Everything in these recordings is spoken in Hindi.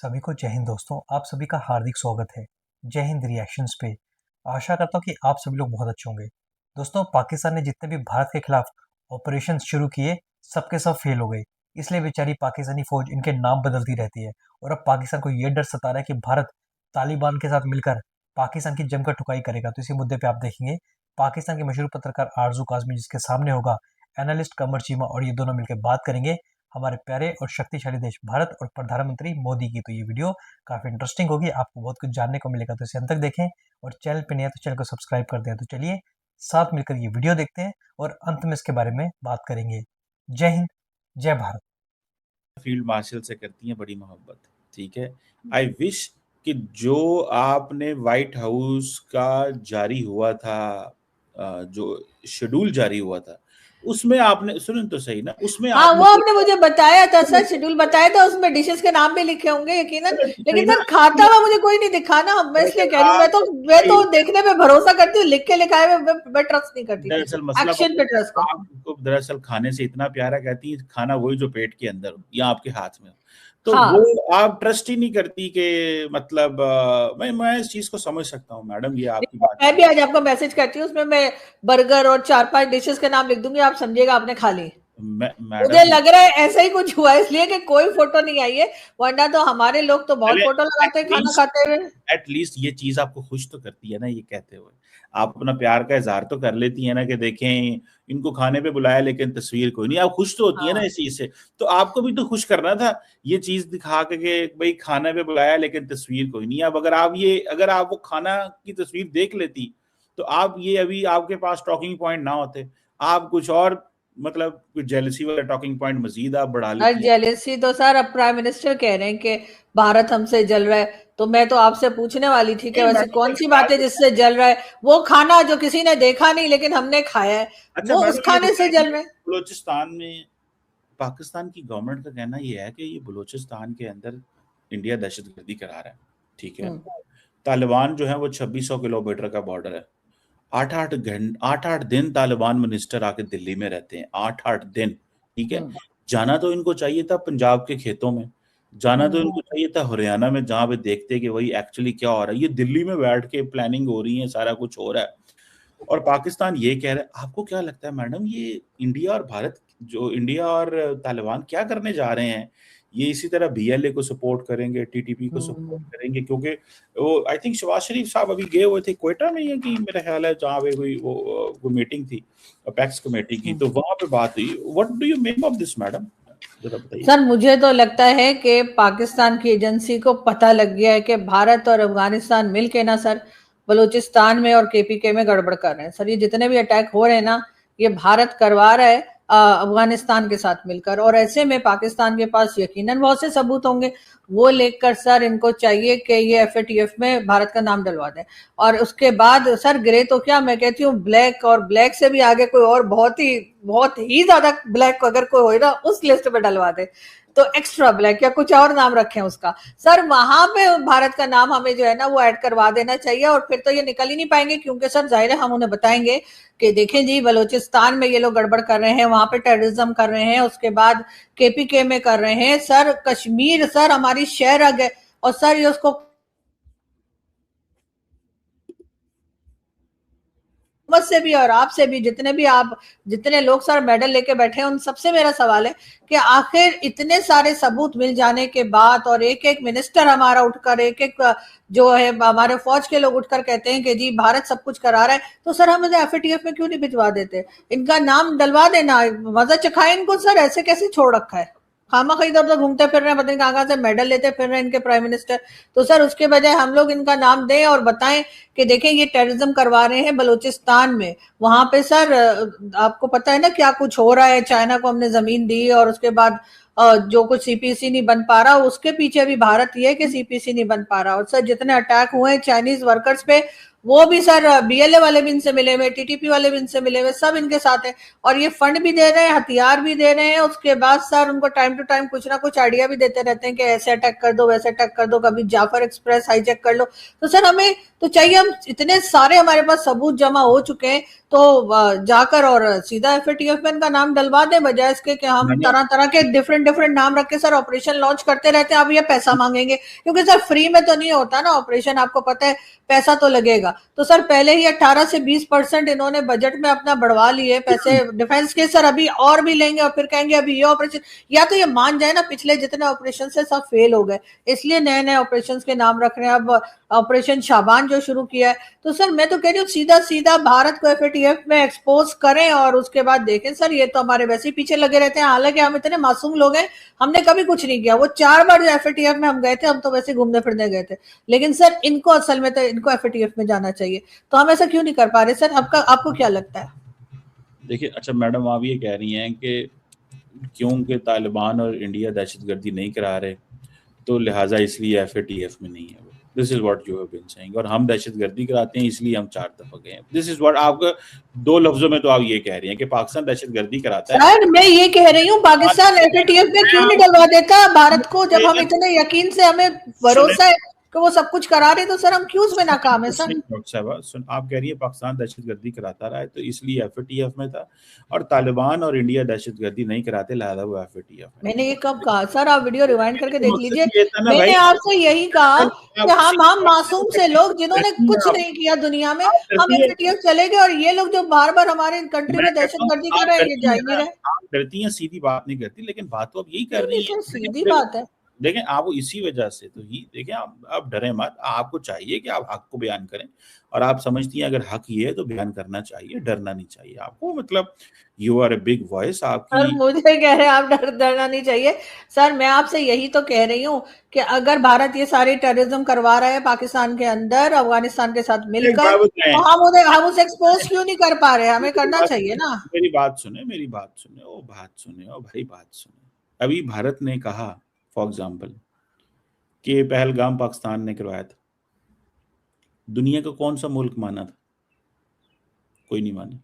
सभी को जय हिंद दोस्तों। आप सभी का हार्दिक स्वागत है जय हिंद रिएक्शंस पे। आशा करता हूँ कि आप सभी लोग बहुत अच्छे होंगे। दोस्तों, पाकिस्तान ने जितने भी भारत के खिलाफ ऑपरेशन शुरू किए सबके सब फेल हो गए। इसलिए बेचारी पाकिस्तानी फौज इनके नाम बदलती रहती है और अब पाकिस्तान को ये डर सता रहा है कि भारत तालिबान के साथ मिलकर पाकिस्तान की जमकर ठुकाई करेगा। तो इसी मुद्दे पे आप देखेंगे पाकिस्तान के मशहूर पत्रकार आरजू काजमी, जिसके सामने होगा एनालिस्ट कमर चीमा, और ये दोनों मिलकर बात करेंगे हमारे प्यारे और शक्तिशाली देश भारत और प्रधानमंत्री मोदी की। तो ये वीडियो काफी इंटरेस्टिंग होगी, आपको बहुत कुछ जानने को मिलेगा। तो इसे अंत तक देखें और चैनल पे नए हैं तो चैनल को सब्सक्राइब कर दें। तो चलिए साथ मिलकर ये वीडियो देखते हैं और अंत में इसके बारे में बात करेंगे। जय हिंद, जय भारत। फील्ड मार्शल से करती हैं बड़ी मोहब्बत, ठीक है। आई विश कि जो आपने व्हाइट हाउस का जारी हुआ था, जो शेड्यूल जारी हुआ था, उसमें आपने सुन तो सही ना, उसमें हाँ, वो आपने मुझे बताया था सर, शेड्यूल बताया था, उसमें डिशेस के नाम भी लिखे होंगे यकीनन, लेकिन सर खाता हुआ मुझे कोई नहीं दिखा ना। मैं इसलिए कह रही हूँ, मैं तो देखने पे भरोसा करती हूँ, लिख के लिखाए में मैं ट्रस्ट नहीं करती। दरअसल मसला एक्शन पे ट्रस्ट करती हूँ। आपको दरअसल खाने से इतना प्यारा, कहती है खाना वही जो पेट के अंदर हो या आपके हाथ में हो, तो हाँ। वो आप ट्रस्ट ही नहीं करती कि मतलब मैं इस चीज को समझ सकता हूँ मैडम, ये आपकी बात। मैं भी आज आपको मैसेज करती हूँ, उसमें मैं बर्गर और 4-5 डिशेस के नाम लिख दूंगी, आप समझिएगा आपने खा ली। मुझे लग रहा है ऐसा ही कुछ हुआ, इसलिए कि कोई फोटो नहीं आई है, वरना तो हमारे लोग तो बहुत फोटो लगाते हैं खाना खाते हुए। एटलीस्ट ये चीज आपको खुश तो करती है ना, ये कहते हुए आप अपना प्यार का इजहार तो कर लेती है ना कि देखें इनको खाने पे बुलाया लेकिन तस्वीर कोई नहीं। आप खुश तो होती है ना इस चीज से, तो आपको भी तो खुश करना था ये चीज दिखा के भाई खाने पे बुलाया लेकिन तस्वीर कोई नहीं। अब अगर आप वो खाना की तस्वीर देख लेती तो आप ये अभी आपके पास टॉकिंग पॉइंट ना होते, आप कुछ और मतलब कुछ जेलसी वाला टॉकिंग पॉइंट मजीद आप बढ़ा लेती। जेलसी तो सर अब प्राइम मिनिस्टर कह रहे हैं कि भारत हमसे जल रहा है, तो मैं तो आपसे पूछने वाली थी कि वैसे कौन सी बात है जिससे जल रहा है? वो खाना जो किसी ने देखा नहीं लेकिन हमने खाया है, अच्छा, वो उस खाने से जल रहे हैं। बलूचिस्तान में पाकिस्तान की गवर्नमेंट का कहना यह है कि ये बलूचिस्तान के अंदर इंडिया दहशतगर्दी करा रहा है, ठीक है। तालिबान जो है वो 2600 किलोमीटर का बॉर्डर है। 8-8 दिन तालिबान मिनिस्टर आके दिल्ली में रहते हैं, 8-8 दिन, ठीक है। जाना तो इनको चाहिए था पंजाब के खेतों में, जाना तो इनको चाहिए था हरियाणा में, जहां पे देखते कि वही एक्चुअली क्या हो रहा है। ये दिल्ली में बैठ के प्लानिंग हो रही है, सारा कुछ हो रहा है, और पाकिस्तान ये कह रहा है। आपको क्या लगता है मैडम, ये इंडिया और तालिबान क्या करने जा रहे हैं? ये इसी तरह बीएलए को सपोर्ट करेंगे, टीटीपी को सपोर्ट करेंगे, क्योंकि वो आई थिंक शहबाज शरीफ साहब अभी गए हुए थे क्वेटा में, कि मेरा ख्याल है जहाँ पे कोई मीटिंग थी अपेक्स कमेटी की, तो वहां पे बात हुई। What do you make of this madam, जरा बताइए। सर मुझे तो लगता है कि पाकिस्तान की एजेंसी को पता लग गया है कि भारत और अफगानिस्तान मिलके ना सर बलूचिस्तान में और केपीके में गड़बड़ कर रहे हैं। सर ये जितने भी अटैक हो रहे हैं ना, ये भारत करवा रहा है अफगानिस्तान के साथ मिलकर, और ऐसे में पाकिस्तान के पास यकीनन बहुत से सबूत होंगे। वो लेकर सर इनको चाहिए कि ये एफएटीएफ में भारत का नाम डलवा दें, और उसके बाद सर गिरे तो क्या, मैं कहती हूँ ब्लैक, और ब्लैक से भी आगे कोई और बहुत ही ज्यादा ब्लैक अगर कोई हो ना उस लिस्ट पे डलवा दे, तो एक्स्ट्रा ब्लैक या कुछ और नाम रखें उसका। सर वहां पे भारत का नाम हमें जो है ना वो ऐड करवा देना चाहिए, और फिर तो ये निकल ही नहीं पाएंगे, क्योंकि सर जाहिर है हम उन्हें बताएंगे कि देखें जी बलूचिस्तान में ये लोग गड़बड़ कर रहे हैं, वहां पे टेररिज्म कर रहे हैं, उसके बाद केपीके में कर रहे हैं। सर कश्मीर सर हमारी शहर है, और सर ये उसको से भी और आपसे भी जितने लोग सर मेडल लेके बैठे हैं, उन सबसे मेरा सवाल है कि आखिर इतने सारे सबूत मिल जाने के बाद, और एक एक मिनिस्टर हमारा उठकर, एक एक जो है हमारे फौज के लोग उठकर कहते हैं कि जी भारत सब कुछ करा रहा है, तो सर हम एफएटीएफ में क्यों नहीं भिजवा देते? इनका नाम डलवा देना, मजा चखाए इनको। सर ऐसे कैसे छोड़ रखा है? खामा इधर उधर घूमते फिर रहे हैं, पता नहीं कहाँ से मेडल लेते फिर रहे हैं इनके प्राइम मिनिस्टर। तो सर उसके बजाय हम लोग इनका नाम दें और बताएं कि देखें ये टेररिज्म करवा रहे हैं बलूचिस्तान में। वहां पे सर आपको पता है ना क्या कुछ हो रहा है, चाइना को हमने जमीन दी, और उसके बाद जो कुछ सीपीसी नहीं बन पा रहा, उसके पीछे भी भारत ये कि सीपीसी नहीं बन पा रहा। और सर जितने अटैक हुए चाइनीज वर्कर्स पे, वो भी सर बीएलए वाले भी इनसे मिले हुए, टीटीपी वाले भी इनसे मिले हुए, सब इनके साथ है, और ये फंड भी दे रहे हैं, हथियार भी दे रहे हैं। उसके बाद सर उनको टाइम टू टाइम कुछ ना कुछ आइडिया भी देते रहते हैं कि ऐसे अटैक कर दो, वैसे अटैक कर दो, कभी जाफर एक्सप्रेस हाईजैक कर लो। तो सर हमें तो चाहिए हम इतने सारे हमारे पास सबूत जमा हो चुके हैं तो जाकर और सीधा FATF में इनका नाम डलवा दें, बजाय इसके कि हम तरह तरह के डिफरेंट नाम रख के सर ऑपरेशन लॉन्च करते रहते हैं। अब ये पैसा मांगेंगे, क्योंकि सर फ्री में तो नहीं होता ना ऑपरेशन, आपको पता है पैसा तो लगेगा। तो सर पहले ही 18 से 20% इन्होंने बजट में अपना बढ़वा लिए पैसे डिफेंस के, सर अभी और भी लेंगे और फिर कहेंगे अभी ये ऑपरेशन। या तो ये मान जाए ना पिछले जितने ऑपरेशन से सब फेल हो गए, इसलिए नए नए ऑपरेशन के नाम रख रहे हैं। अब ऑपरेशन शाबान जो शुरू किया है, तो सर मैं तो कह रही हूँ सीधा सीधा भारत को FATF में एक्सपोज करें और उसके बाद देखें। सर ये तो हमारे वैसे ही पीछे लगे रहते हैं, हालांकि हम इतने मासूम लोग हैं, हमने कभी कुछ नहीं किया। वो 4 बार जो FATF में हम गए थे, हम तो वैसे घूमने फिरने गए थे, लेकिन सर इनको असल में तो इनको FATF में जाना चाहिए। तो हम ऐसा क्यों नहीं कर पा रहे सर? आपको क्या लगता है? देखिए, अच्छा मैडम, आप ये कह रही हैं कि क्योंकि तालिबान और इंडिया दहशतगर्दी नहीं करा रहे तो लिहाजा इसलिए FATF में नहीं है। This is what you have been saying. और हम दहशतगर्दी कराते हैं इसलिए हम 4 दफा गए हैं। दिस इज व्हाट आपका 2 लफ्जों में तो आप ये कह रही हैं कि पाकिस्तान दहशतगर्दी कराता है। सर मैं ये कह रही हूँ पाकिस्तान FATF में क्यों नहीं डलवा देता भारत को, जब हम इतने यकीन से हमें भरोसा है कि वो सब कुछ करा रहे, तो सर हम क्यों उसमें नाकाम है? सर आप कह रही है पाकिस्तान दहशतगर्दी कराता रहा है तो इसलिए FATF में था, और तालिबान और इंडिया दहशतगर्दी नहीं कराते लिहाजा वो FATF में। मैंने ये कब कहा सर? आप वीडियो रिवाइंड करके देख लीजिए। मैंने आपसे यही कहा कि हम मासूम से लोग जिन्होंने कुछ नहीं किया दुनिया में, हम FATF चले गए और ये लोग जो बार बार हमारे कंट्री में दहशतगर्दी कर रहे हैं, ये जा ही नहीं रहे। आप डरती हैं, सीधी बात नहीं करती, लेकिन बात तो अब यही कर रही है। सीधी बात है। देखें, आप इसी वजह से तो ही देखें, आप डरे मत। आपको चाहिए कि आप हक को बयान करें, और आप समझती हैं अगर हक ये है तो बयान करना चाहिए, डरना नहीं चाहिए आपको। मतलब you are a big voice आपकी। सर मुझे कह रहे हैं आप डरना नहीं चाहिए। सर मैं आपसे यही तो कह रही हूँ कि अगर भारत ये सारे टेररिज्म करवा रहा है पाकिस्तान के अंदर अफगानिस्तान के साथ मिलकर, तो हम उसे एक्सपोज क्यों नहीं कर पा रहे? हमें करना चाहिए ना। मेरी बात सुने, ओ भाई बात सुने। अभी भारत ने कहा फॉर एग्जाम्पल कि पहलगाम पाकिस्तान ने करवाया था, दुनिया का कौन सा मुल्क माना था? कोई नहीं माना।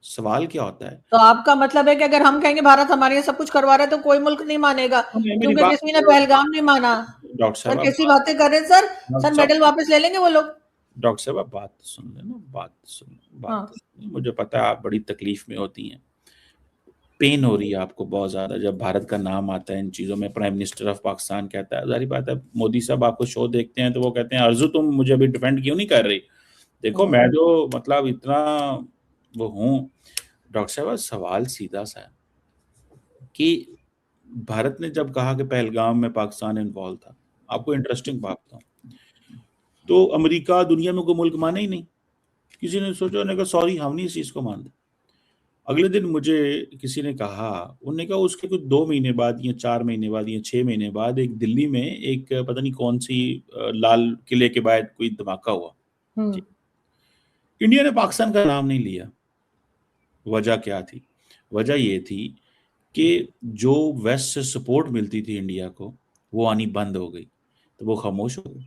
सवाल क्या होता है? तो आपका मतलब है कि अगर हम कहेंगे भारत हमारे यहाँ सब कुछ करवा रहा है तो कोई मुल्क नहीं मानेगा, क्योंकि किसी ने पहलगाम नहीं माना? डॉक्टर साहब कैसी बातें कर रहे हैं सर मेडल वापस ले लेंगे वो लोग। डॉक्टर साहब आप बात सुन लेना, बात सुन। मुझे पता है आप बड़ी तकलीफ में होती हैं, पेन हो रही है आपको बहुत ज्यादा जब भारत का नाम आता है इन चीजों में। प्राइम मिनिस्टर ऑफ पाकिस्तान कहता है, जारी बात है मोदी साहब आपको शो देखते हैं तो वो कहते हैं अर्जू तुम मुझे अभी डिफेंड क्यों नहीं कर रही? देखो मैं जो मतलब इतना वो हूँ। डॉक्टर साहब सवाल सीधा सा है कि भारत ने जब कहा कि पहलगाम में पाकिस्तान इन्वॉल्व था, आपको इंटरेस्टिंग बात था, तो अमेरिका दुनिया में कोई मुल्क माने ही नहीं। किसी ने सोचा, उन्होंने कहा सॉरी हम नहीं इस चीज को मानते। अगले दिन मुझे किसी ने कहा, उन्होंने कहा उसके कुछ 2 महीने बाद या 4 महीने बाद या 6 महीने बाद एक दिल्ली में एक पता नहीं कौन सी लाल किले के बाद कोई धमाका हुआ। इंडिया ने पाकिस्तान का नाम नहीं लिया। वजह क्या थी? वजह ये थी कि जो वेस्ट से सपोर्ट मिलती थी इंडिया को वो आनी बंद हो गई, तो वो खामोश हो गई।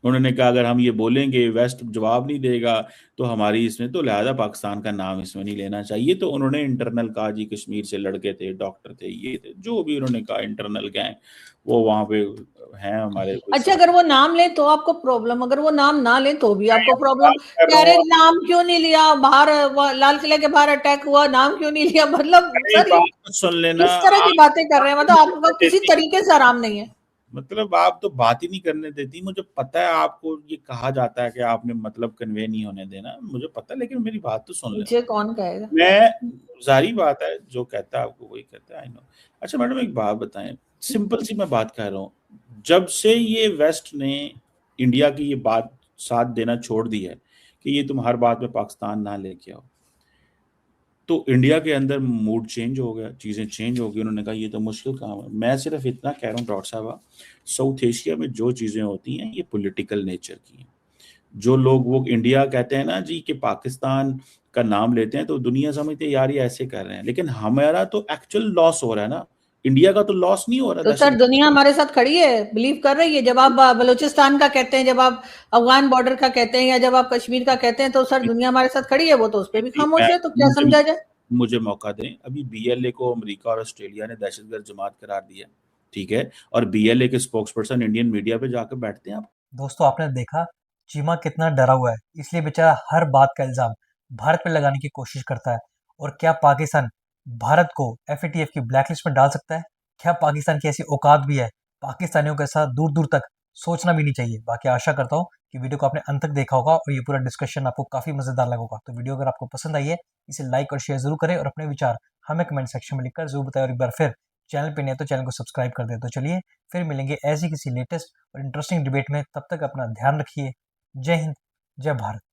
उन्होंने कहा अगर हम ये बोलेंगे वेस्ट जवाब नहीं देगा तो हमारी इसमें, तो लिहाजा पाकिस्तान का नाम इसमें नहीं लेना चाहिए। तो उन्होंने इंटरनल कहा जी कश्मीर से लड़के थे, डॉक्टर थे, ये थे, जो भी उन्होंने कहा इंटरनल गैंग वो वहां पे हैं हमारे। अच्छा अगर वो नाम ले तो आपको प्रॉब्लम, अगर वो नाम ना ले तो भी आपको प्रॉब्लम। अरे नाम क्यों नहीं लिया? बाहर लाल किले के बाहर अटैक हुआ, नाम क्यों नहीं लिया? मतलब सर सुन लेना, इस तरह की बातें कर रहे हैं, मतलब आपको किसी तरीके से आराम नहीं है। मतलब आप तो बात ही नहीं करने देती। मुझे पता है आपको ये कहा जाता है कि आपने मतलब कन्वे नहीं होने देना, मुझे पता है, लेकिन मेरी बात तो सुन ले। मुझे कौन कहेगा? मैं जारी बात है, जो कहता है आपको वही कहता है, आई नो। अच्छा मैडम एक बात बताएं, सिंपल सी मैं बात कर रहा हूँ, जब से ये वेस्ट ने इंडिया की ये बात साथ देना छोड़ दी है कि ये तुम हर बात में पाकिस्तान ना लेके आओ, तो इंडिया के अंदर मूड चेंज हो गया, चीज़ें चेंज हो गई। उन्होंने कहा ये तो मुश्किल काम है। मैं सिर्फ इतना कह रहा हूँ डॉक्टर साहब, साउथ एशिया में जो चीज़ें होती हैं ये पॉलिटिकल नेचर की हैं। जो लोग वो इंडिया कहते हैं ना जी कि पाकिस्तान का नाम लेते हैं तो दुनिया समझती है यार ये ऐसे कर रहे हैं, लेकिन हमारा तो एक्चुअल लॉस हो रहा है ना, इंडिया का तो लॉस नहीं हो रहा। तो सर दुनिया हमारे साथ खड़ी है, बिलीव कर रही है। जब आप बलूचिस्तान का कहते हैं, जब आप अफगान बॉर्डर का कहते हैं, या जब आप कश्मीर का कहते हैं, तो सर दुनिया हमारे साथ खड़ी है, वो तो उस पर भी खामोश है। तो क्या समझा जाए? मुझे मौका दें। अभी BLA को अमेरिका और ऑस्ट्रेलिया ने दहशतगर्द जमात करार दिया, ठीक है, और BLA के स्पोक्स पर्सन इंडियन मीडिया पे जाकर बैठते हैं। दोस्तों आपने देखा चीमा कितना डरा हुआ है, इसलिए बेचारा हर बात का इल्जाम भारत पे लगाने की कोशिश करता है। और क्या पाकिस्तान भारत को FATF की ब्लैकलिस्ट में डाल सकता है? क्या पाकिस्तान की ऐसी औकात भी है? पाकिस्तानियों के साथ दूर दूर तक सोचना भी नहीं चाहिए। बाकी आशा करता हूँ कि वीडियो को आपने अंत तक देखा होगा और ये पूरा डिस्कशन आपको काफी मजेदार लगा होगा। तो वीडियो अगर आपको पसंद आई है, इसे लाइक और शेयर जरूर करें और अपने विचार हमें कमेंट सेक्शन में लिखकर जरूर बताएं। और एक बार फिर चैनल पे नहीं है तो चैनल को सब्सक्राइब कर दें। तो चलिए फिर मिलेंगे ऐसी किसी लेटेस्ट और इंटरेस्टिंग डिबेट में। तब तक अपना ध्यान रखिए। जय हिंद, जय भारत।